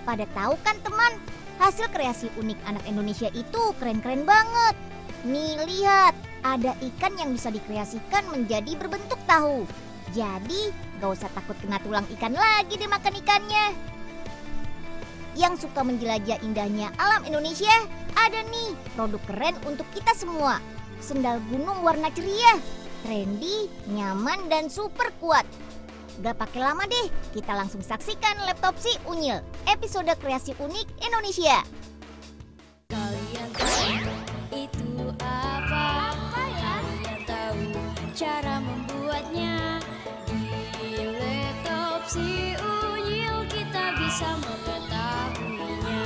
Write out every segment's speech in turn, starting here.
Pada tahu kan teman, hasil kreasi unik anak Indonesia itu keren-keren banget. Nih lihat, ada ikan yang bisa dikreasikan menjadi berbentuk tahu. Jadi gak usah takut kena tulang ikan lagi deh makan ikannya. Yang suka menjelajah indahnya alam Indonesia, ada nih produk keren untuk kita semua. Sendal gunung warna ceria, trendy, nyaman, dan super kuat. Gak pakai lama deh, kita langsung saksikan Laptop Si Unyil, episode kreasi unik Indonesia. Kalian tahu itu apa? Kalian tahu cara membuatnya? Di Laptop Si Unyil kita bisa mengetahuinya.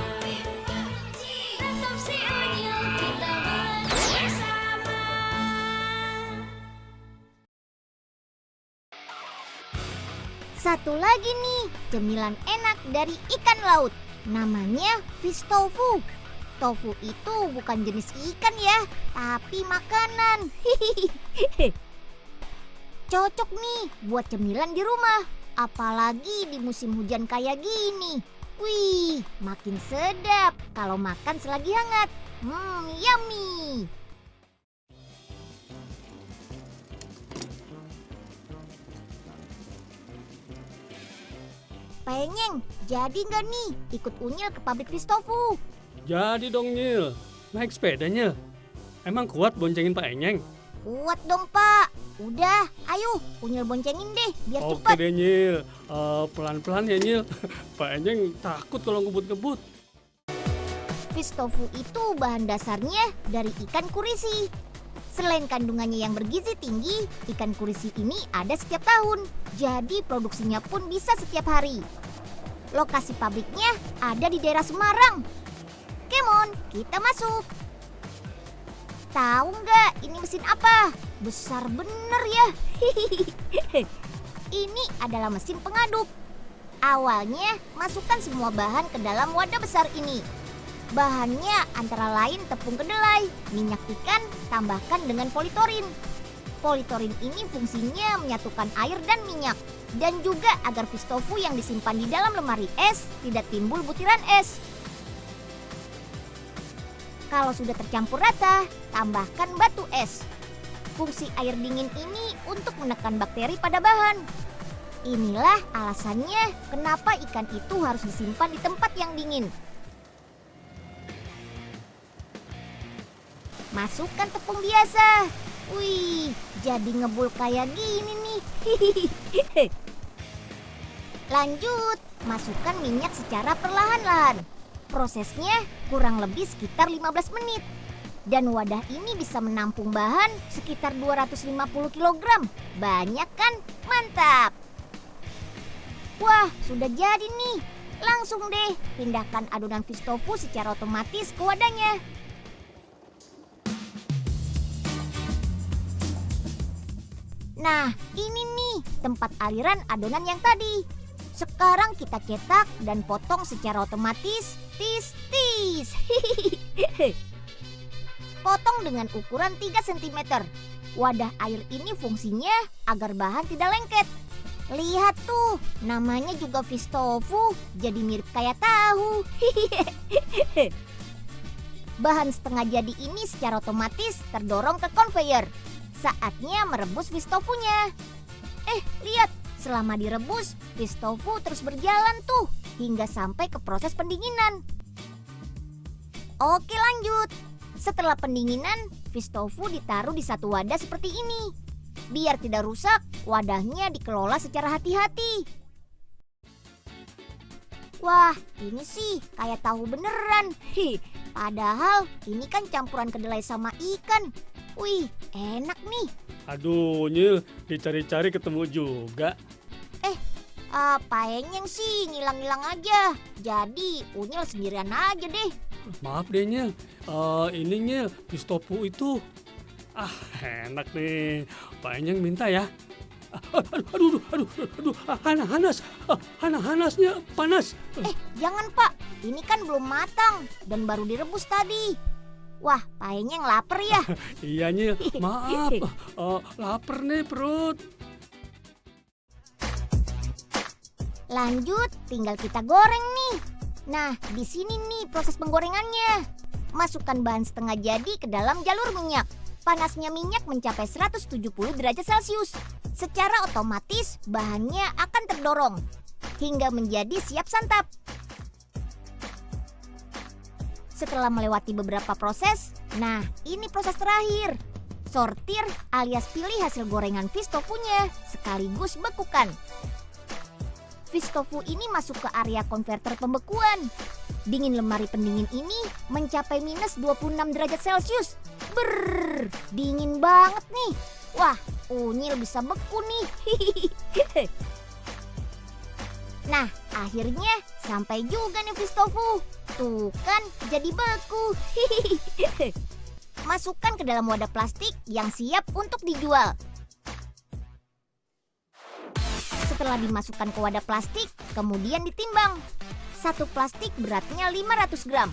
Laptop Si Unyil kita bersama. Satu lagi nih, cemilan enak dari ikan laut. Namanya fish tofu. Tofu itu bukan jenis ikan ya, tapi makanan. Cocok nih buat cemilan di rumah, apalagi di musim hujan kayak gini. Wih, makin sedap kalau makan selagi hangat. Yummy. Penyeng, jadi nggak nih ikut Unyil ke pabrik fish tofu? Jadi dong Nyil, naik sepeda Nyil. Emang kuat boncengin Pak Enyeng? Kuat dong Pak. Udah, ayo Unyil boncengin deh biar Oke cepet. deh Nyil, pelan-pelan ya Nyil. Pak Enyeng takut kalau ngebut-ngebut. Fish tofu itu bahan dasarnya dari ikan kurisi. Selain kandungannya yang bergizi tinggi, ikan kurisi ini ada setiap tahun. Jadi produksinya pun bisa setiap hari. Lokasi pabriknya ada di daerah Semarang. Come on, kita masuk. Tahu nggak ini mesin apa? Besar bener ya. Ini adalah mesin pengaduk. Awalnya masukkan semua bahan ke dalam wadah besar ini. Bahannya antara lain tepung kedelai, minyak ikan, tambahkan dengan politorin. Politorin ini fungsinya menyatukan air dan minyak. Dan juga agar fish tofu yang disimpan di dalam lemari es tidak timbul butiran es. Kalau sudah tercampur rata, tambahkan batu es. Fungsi air dingin ini untuk menekan bakteri pada bahan. Inilah alasannya kenapa ikan itu harus disimpan di tempat yang dingin. Masukkan tepung biasa. Wih, jadi ngebul kayak gini nih. Lanjut, masukkan minyak secara perlahan-lahan. Prosesnya kurang lebih sekitar 15 menit. Dan wadah ini bisa menampung bahan sekitar 250 kg. Banyak kan? Mantap! Wah, sudah jadi nih. Langsung deh pindahkan adonan fish tofu secara otomatis ke wadahnya. Nah, ini nih tempat aliran adonan yang tadi. Sekarang kita cetak dan potong secara otomatis. Tis. Potong dengan ukuran 3 cm. Wadah air ini fungsinya agar bahan tidak lengket. Lihat tuh, namanya juga fish tofu, jadi mirip kayak tahu. Bahan setengah jadi ini secara otomatis terdorong ke conveyor. Saatnya merebus fish tofunya. Lihat, selama direbus, fish tofu terus berjalan tuh hingga sampai ke proses pendinginan. Oke, lanjut. Setelah pendinginan, fish tofu ditaruh di satu wadah seperti ini. Biar tidak rusak, wadahnya dikelola secara hati-hati. Wah, ini sih kayak tahu beneran. Padahal ini kan campuran kedelai sama ikan. Wih, enak nih. Aduh Nyil, dicari-cari ketemu juga. Pak Enyeng sih ngilang-ngilang aja. Jadi Unyil sendirian aja deh. Maaf deh Nyil, ini Nyil, fish tofu itu. Enak nih, Pak Enyeng minta ya. Aduh, hanasnya panas. Jangan Pak, ini kan belum matang dan baru direbus tadi. Wah, Pak Enyeng lapar ya? Iya Nyil, maaf, lapar nih perut. Lanjut, tinggal kita goreng nih. Nah, di sini nih proses penggorengannya. Masukkan bahan setengah jadi ke dalam jalur minyak. Panasnya minyak mencapai 170 derajat Celcius. Secara otomatis bahannya akan terdorong hingga menjadi siap santap. Setelah melewati beberapa proses, nah ini proses terakhir. Sortir alias pilih hasil gorengan fish tofunya sekaligus bekukan. Fish tofu ini masuk ke area konverter pembekuan. Dingin lemari pendingin ini mencapai minus 26 derajat Celcius. Brrr, dingin banget nih. Wah, unyil bisa beku nih. Nah, akhirnya sampai juga nih fish tofu. Tuh kan, jadi beku. Masukkan ke dalam wadah plastik yang siap untuk dijual. Setelah dimasukkan ke wadah plastik, kemudian ditimbang. Satu plastik beratnya 500 gram.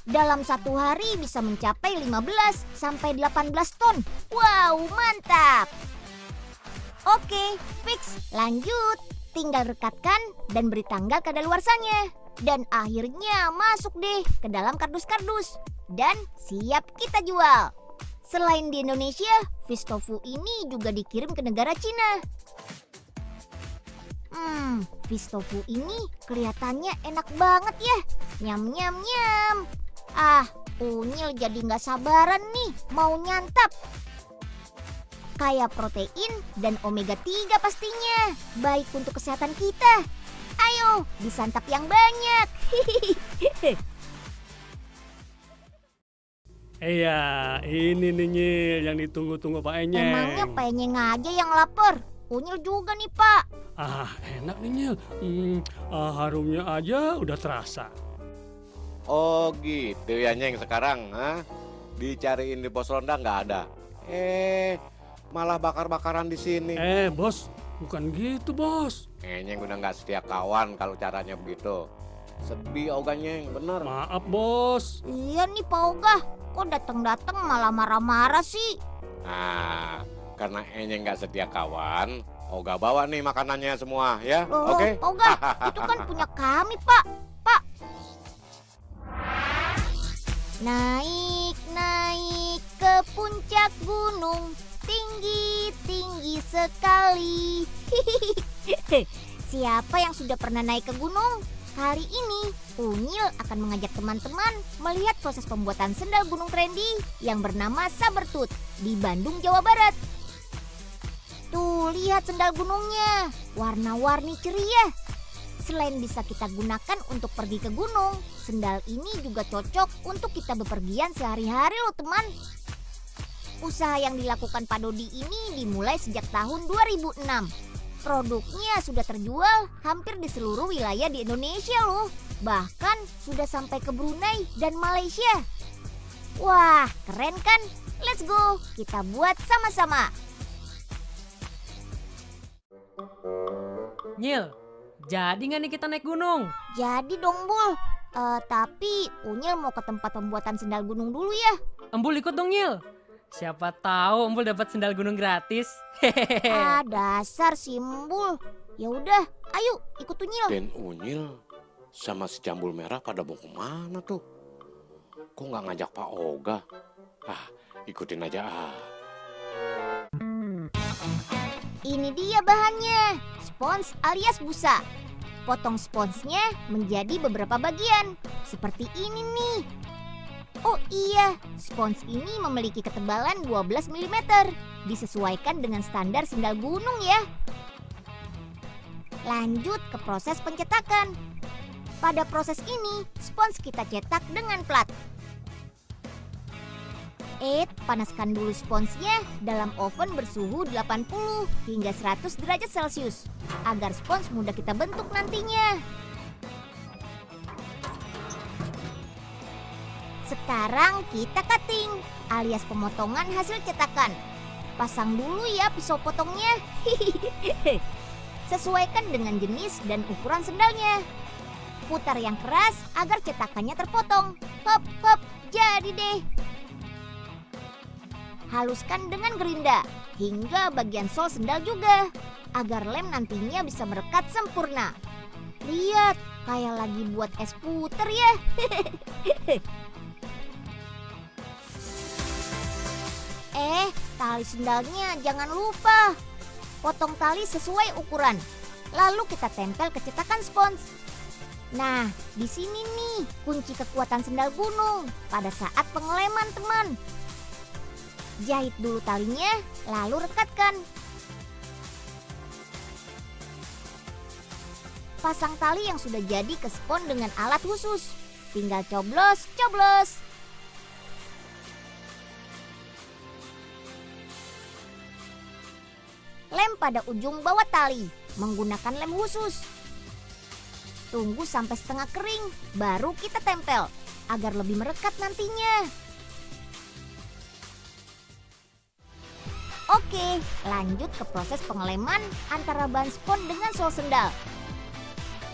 Dalam satu hari bisa mencapai 15 sampai 18 ton. Wow, mantap! Oke, fix. Lanjut. Tinggal rekatkan dan beri tanggal kadaluarsanya. Dan akhirnya masuk deh ke dalam kardus-kardus. Dan siap kita jual. Selain di Indonesia, fish tofu ini juga dikirim ke negara Cina. Fish tofu ini kelihatannya enak banget ya. Nyam nyam nyam. Ah, unyil jadi nggak sabaran nih mau nyantap. Kaya protein dan omega 3 pastinya. Baik untuk kesehatan kita. Ayo, disantap yang banyak. Iya, ini nih Nyil yang ditunggu-tunggu Pak Enyeng. Emangnya Pak Enyeng aja yang lapar? Unyil juga nih Pak. Ah, enak nih Nyil. Harumnya aja udah terasa. Oh gitu ya Nyeng sekarang, ha? Dicariin di pos ronda nggak ada. Malah bakar-bakaran di sini. Bos, bukan gitu bos. Nyeng udah nggak setia kawan kalau caranya begitu. Sebi Oga Nyeng, bener. Maaf bos. Iya nih Pak Oga, kok datang-datang malah marah-marah sih? Nah, karena Nyeng nggak setia kawan, Oga bawa nih makanannya semua ya, Loh, oke? Pak Oga, itu kan punya kami Pak. Pak. Naik ke puncak gunung, tinggi sekali. Siapa yang sudah pernah naik ke gunung? Kali ini, Unyil akan mengajak teman-teman melihat proses pembuatan sendal gunung trendy yang bernama Sabertooth di Bandung, Jawa Barat. Tuh, lihat sendal gunungnya, warna-warni ceria. Selain bisa kita gunakan untuk pergi ke gunung, sendal ini juga cocok untuk kita bepergian sehari-hari loh teman. Usaha yang dilakukan Pak Dodi ini dimulai sejak tahun 2006. Produknya sudah terjual hampir di seluruh wilayah di Indonesia loh. Bahkan sudah sampai ke Brunei dan Malaysia. Wah, keren kan? Let's go, kita buat sama-sama. Nyil, jadi nggak nih kita naik gunung? Jadi dong Bul, tapi Unyil mau ke tempat pembuatan sendal gunung dulu ya. Embul ikut dong Nyil. Siapa tahu Embul dapat sendal gunung gratis. Ah, dasar si Embul. Ya udah, ayo ikut Unyil. Dan Unyil sama si Jambul Merah pada mau kemana tuh? Kok nggak ngajak Pak Oga? Ikutin aja Ini dia bahannya, spons alias busa. Potong sponsnya menjadi beberapa bagian, seperti ini nih. Oh iya, spons ini memiliki ketebalan 12 mm, disesuaikan dengan standar sendal gunung ya. Lanjut ke proses pencetakan. Pada proses ini, spons kita cetak dengan plat. Panaskan dulu sponsnya dalam oven bersuhu 80 hingga 100 derajat Celcius agar spons mudah kita bentuk nantinya. Sekarang kita cutting alias pemotongan hasil cetakan. Pasang dulu ya pisau potongnya. Sesuaikan dengan jenis dan ukuran sendalnya. Putar yang keras agar cetakannya terpotong. Hop, hop, jadi deh. Haluskan dengan gerinda hingga bagian sol sendal juga agar lem nantinya bisa merekat sempurna. Lihat, Kayak lagi buat es puter ya. Tali sendalnya jangan lupa. Potong tali sesuai ukuran. Lalu kita tempel ke cetakan spons. Nah, di sini nih kunci kekuatan sendal gunung pada saat pengeleman, teman. Jahit dulu talinya, lalu rekatkan. Pasang tali yang sudah jadi ke spons dengan alat khusus. Tinggal coblos. Lem pada ujung bawah tali menggunakan lem khusus. Tunggu sampai setengah kering, baru kita tempel agar lebih merekat nantinya. Oke, lanjut ke proses pengeleman antara ban spon dengan sol sendal.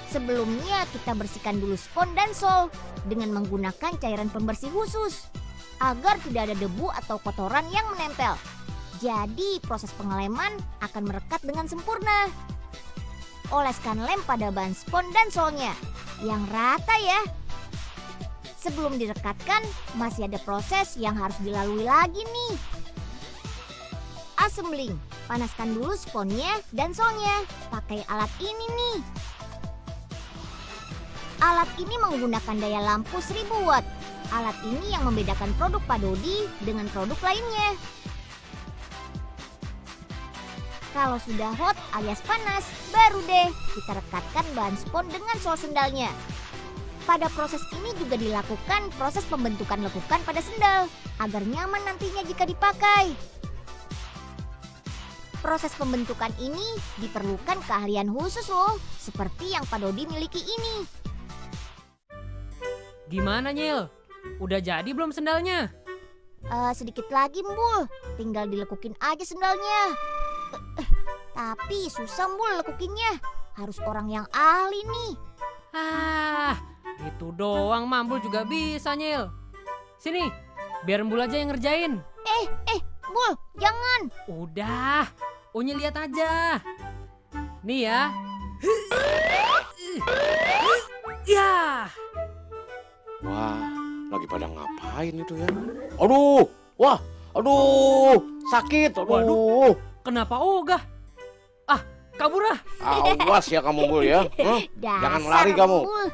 Sebelumnya kita bersihkan dulu spon dan sol dengan menggunakan cairan pembersih khusus agar tidak ada debu atau kotoran yang menempel. Jadi proses pengeleman akan merekat dengan sempurna. Oleskan lem pada ban spon dan solnya yang rata ya. Sebelum direkatkan masih ada proses yang harus dilalui lagi nih. Assembling, panaskan dulu sponnya dan solnya pakai alat ini nih. Alat ini menggunakan daya lampu 1000 watt. Alat ini yang membedakan produk Pak Dodi dengan produk lainnya. Kalau sudah hot alias panas, baru deh kita rekatkan bahan spon dengan sol sendalnya. Pada proses ini juga dilakukan proses pembentukan lekukan pada sendal agar nyaman nantinya jika dipakai. Proses pembentukan ini diperlukan keahlian khusus loh, seperti yang Pak Dodi miliki ini. Gimana Nyil? Udah jadi belum sendalnya? Sedikit lagi Mbul, tinggal dilekukin aja sendalnya. Tapi susah Mbul lekukinnya, harus orang yang ahli nih. Gitu doang Mambul juga bisa Nyil. Sini, biar Mbul aja yang ngerjain. Mbul, jangan. Udah, Unyil lihat aja. Nih ya. Ya. Wah, lagi pada ngapain itu ya? Aduh, sakit. Waduh. Kenapa ogah? Kabur ah. Awas ya kamu Bul ya. Jangan Dasar lari kamu. Mbul.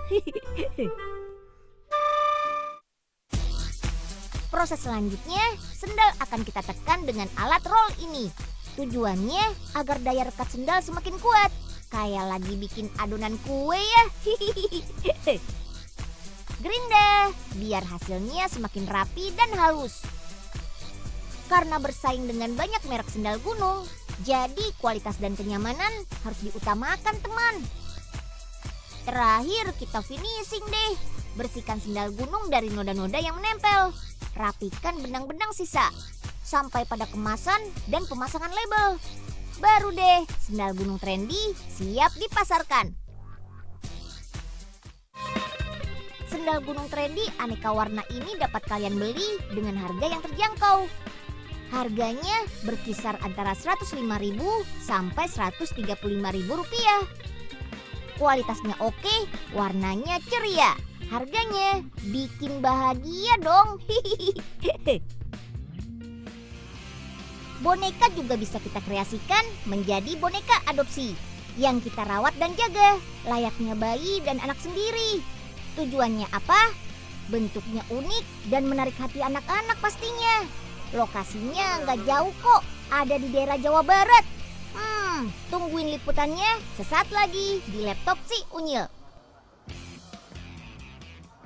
Proses selanjutnya, sendal akan kita tekan dengan alat roll ini. Tujuannya agar daya rekat sendal semakin kuat. Kayak lagi bikin adonan kue ya. Gerinda, biar hasilnya semakin rapi dan halus. Karena bersaing dengan banyak merek sendal gunung, jadi kualitas dan kenyamanan harus diutamakan teman. Terakhir kita finishing deh. Bersihkan sendal gunung dari noda-noda yang menempel. Rapikan benang-benang sisa. Sampai pada kemasan dan pemasangan label. Baru deh sendal gunung trendy siap dipasarkan. Sendal gunung trendy aneka warna ini dapat kalian beli dengan harga yang terjangkau. Harganya berkisar antara Rp105.000 sampai Rp135.000. Kualitasnya oke, warnanya ceria. Harganya bikin bahagia dong. Boneka juga bisa kita kreasikan menjadi boneka adopsi yang kita rawat dan jaga layaknya bayi dan anak sendiri. Tujuannya apa? Bentuknya unik dan menarik hati anak-anak pastinya. Lokasinya nggak jauh kok, ada di daerah Jawa Barat. Tungguin liputannya sesaat lagi di laptop si Unyil.